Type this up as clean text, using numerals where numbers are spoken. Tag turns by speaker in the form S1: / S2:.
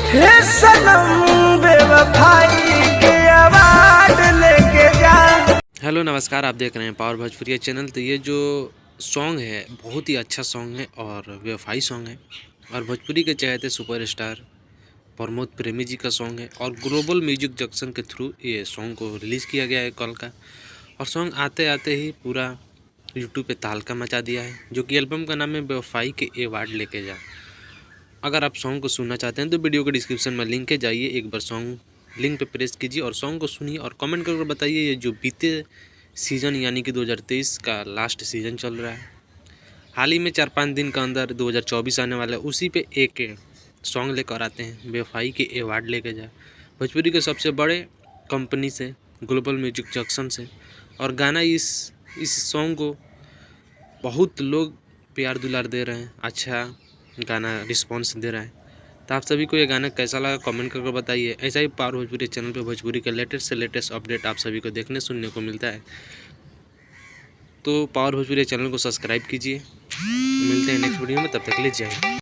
S1: हे सनम बेवफाई के आवाज लेके जा।
S2: हेलो नमस्कार, आप देख रहे हैं पावर भोजपुरी चैनल। तो ये जो सॉन्ग है बहुत ही अच्छा सॉन्ग है और बेवफाई सॉन्ग है और भोजपुरी के चहेते सुपरस्टार प्रमोद प्रेमी जी का सॉन्ग है और ग्लोबल म्यूजिक जंक्शन के थ्रू ये सॉन्ग को रिलीज़ किया गया है कल का। और सॉन्ग आते आते ही पूरा यूट्यूब पे तहलका मचा दिया है, जो कि एल्बम का नाम है बेवफाई के अवार्ड लेके जा। अगर आप सॉन्ग को सुनना चाहते हैं तो वीडियो के डिस्क्रिप्शन में लिंक है, जाइए एक बार सॉन्ग लिंक पे प्रेस कीजिए और सॉन्ग को सुनिए और कमेंट करके बताइए ये जो बीते सीज़न यानी कि 2023 का लास्ट सीज़न चल रहा है, हाल ही में 4-5 दिन का अंदर 2024 आने वाला है, उसी पे एक सॉन्ग लेकर आते हैं बेवफाई के अवार्ड लेके जाए भोजपुरी के सबसे बड़े कंपनी से, ग्लोबल म्यूजिक जंक्शन से। और गाना इस सॉन्ग को बहुत लोग प्यार दुलार दे रहे हैं, अच्छा गाना रिस्पॉन्स दे रहा है। तो आप सभी को ये गाना कैसा लगा कमेंट करके बताइए। ऐसा ही पावर भोजपुरी चैनल पे भोजपुरी का लेटेस्ट से लेटेस्ट अपडेट आप सभी को देखने सुनने को मिलता है। तो पावर भोजपुरी चैनल को सब्सक्राइब कीजिए। मिलते हैं नेक्स्ट वीडियो में, तब तक ले जय हिंद।